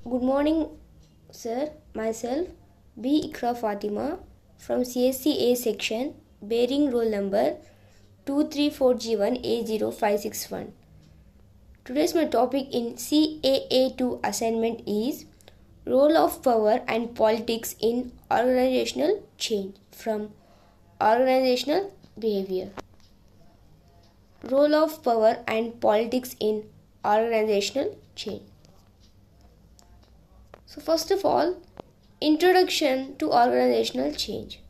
Good morning, sir. Myself, B. Ikra Fatima from CSCA section, bearing roll number 234G1A0561. Today's my topic in CAA2 assignment is Role of Power and Politics in Organizational Change from Organizational Behavior. Role of Power and Politics in Organizational Change. So first of all, introduction to organizational change.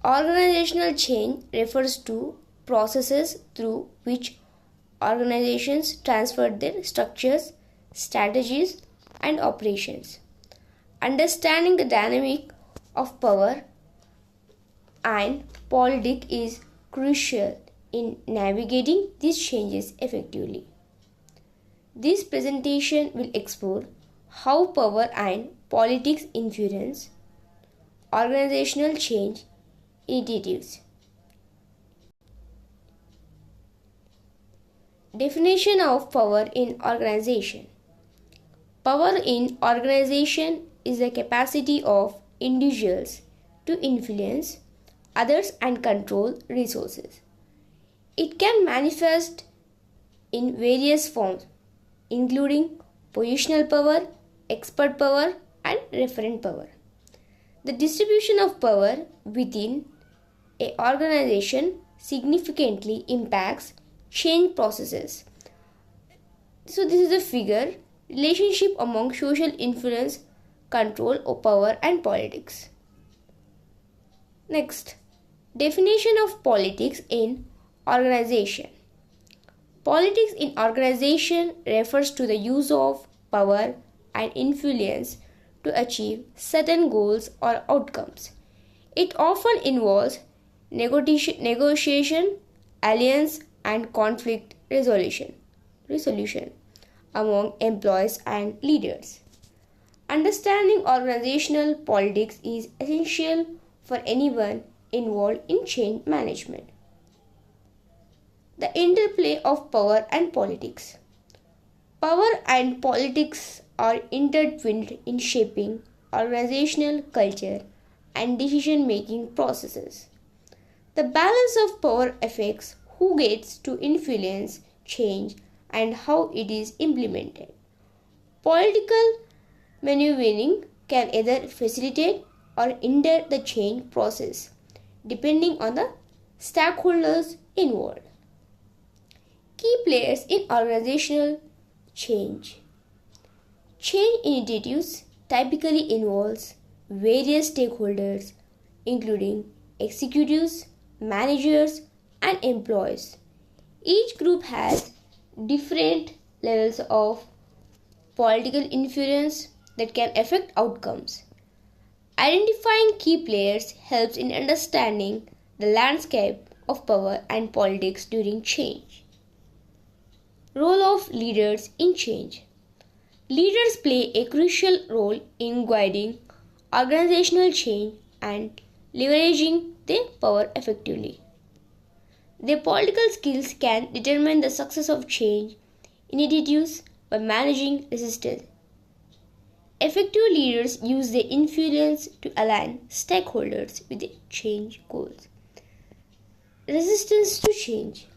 Organizational change refers to processes through which organizations transfer their structures, strategies, and operations. Understanding the dynamic of power and politics is crucial in navigating these changes effectively. This presentation will explore how power and politics influence organizational change initiatives. Definition of power in organization. Power in organization is the capacity of individuals to influence others and control resources. It can manifest in various forms, including positional power, expert power, and referent power. The distribution of power within an organization significantly impacts change processes. So this is a figure relationship among social influence, control of power and politics. Next, definition of politics in organization. Politics in organization refers to the use of power and influence to achieve certain goals or outcomes. It often involves negotiation, alliance, and conflict resolution among employees and leaders. Understanding organizational politics is essential for anyone involved in change management. The interplay of power and politics. Power and politics are intertwined in shaping organizational culture and decision-making processes. The balance of power affects who gets to influence change and how it is implemented. Political maneuvering can either facilitate or hinder the change process, depending on the stakeholders involved. Key players in organizational change. Change initiatives typically involves various stakeholders including executives, managers, and employees. Each group has different levels of political influence that can affect outcomes. Identifying key players helps in understanding the landscape of power and politics during change. Role of leaders in change. Leaders play a crucial role in guiding organizational change and leveraging their power effectively. Their political skills can determine the success of change initiatives by managing resistance. Effective leaders use their influence to align stakeholders with their change goals. Resistance to change.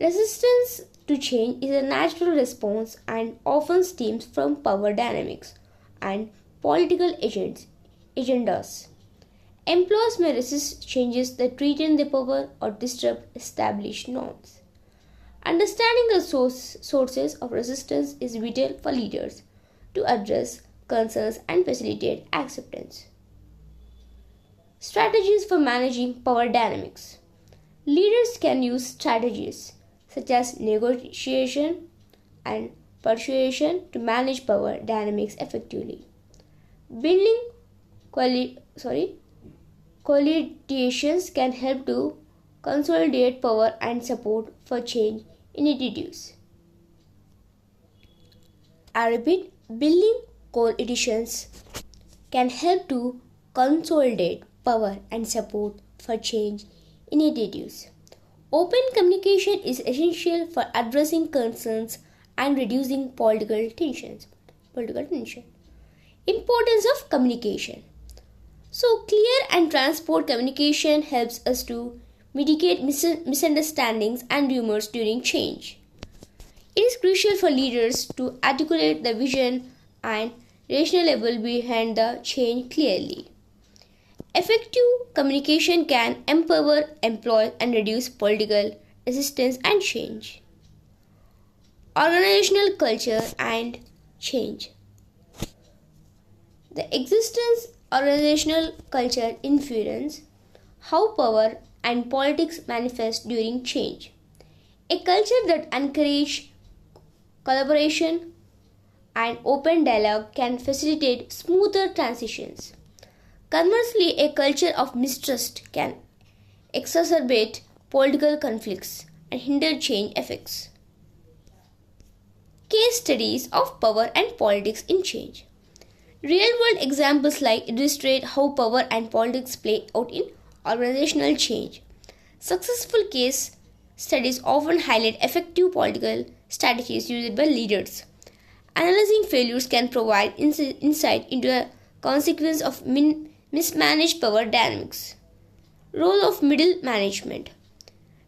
Resistance to change is a natural response and often stems from power dynamics and political agendas. Employees may resist changes that threaten their power or disrupt established norms. Understanding the sources of resistance is vital for leaders to address concerns and facilitate acceptance. Strategies for managing power dynamics. Leaders can use strategies such as negotiation and persuasion to manage power dynamics effectively. Building coalitions can help to consolidate power and support for change initiatives. I repeat, building coalitions can help to consolidate power and support for change initiatives. Open communication is essential for addressing concerns and reducing political tension. Importance of communication. So, clear and transparent communication helps us to mitigate misunderstandings and rumors during change. It is crucial for leaders to articulate the vision and rationale behind the change clearly. Effective communication can empower employees and reduce political resistance and change. Organizational culture and change. The existence organizational culture influence how power and politics manifest during change. A culture that encourages collaboration and open dialogue can facilitate smoother transitions. Conversely, a culture of mistrust can exacerbate political conflicts and hinder change effects. Case studies of power and politics in change. Real-world examples illustrate how power and politics play out in organizational change. Successful case studies often highlight effective political strategies used by leaders. Analyzing failures can provide insight into the consequence of mismanaged power dynamics. Role of middle management.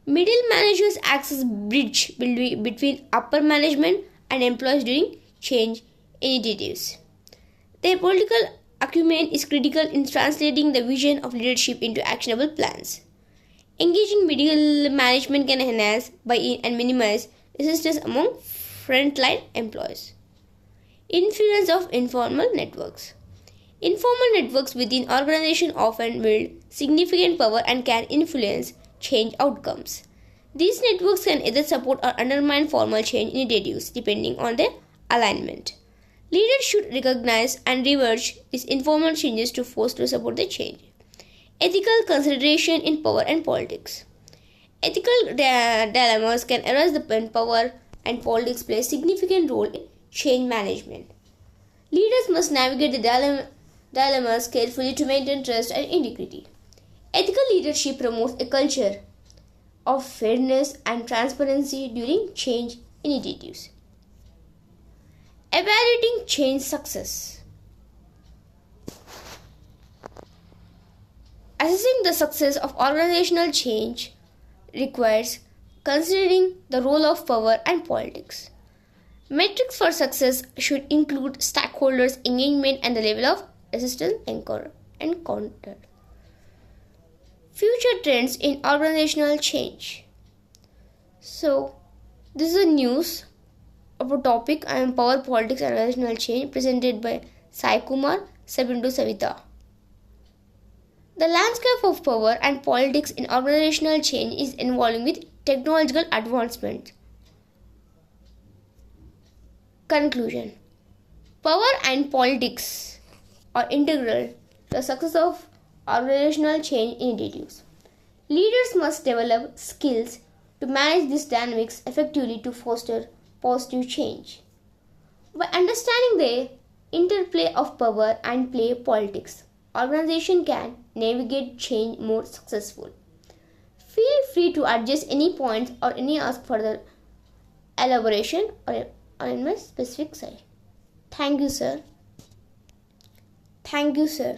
Middle managers act as bridge between upper management and employees during change initiatives. Their political acumen is critical in translating the vision of leadership into actionable plans. Engaging middle management can enhance buy-in and minimize resistance among frontline employees. Influence of informal networks. Informal networks within organizations often wield significant power and can influence change outcomes. These networks can either support or undermine formal change initiatives depending on their alignment. Leaders should recognize and leverage these informal changes to support the change. Ethical consideration in power and politics. Ethical dilemmas can arise when power and politics play a significant role in change management. Leaders must navigate the dilemmas carefully to maintain trust and integrity. Ethical leadership promotes a culture of fairness and transparency during change initiatives. Evaluating change success. Assessing the success of organizational change requires considering the role of power and politics. Metrics for success should include stakeholders' engagement and the level of resistance encountered. Future trends in organizational change. So, this is a news of a topic on power, politics, and organizational change presented by Sai Kumar Sabindu Savita. The landscape of power and politics in organizational change is evolving with technological advancement. Conclusion. Power and politics are integral to the success of organizational change initiatives. Leaders must develop skills to manage these dynamics effectively to foster positive change. By understanding the interplay of power and politics, organization can navigate change more successfully. Feel free to adjust any points or any ask further elaboration or on my specific side. Thank you, sir. Thank you, sir.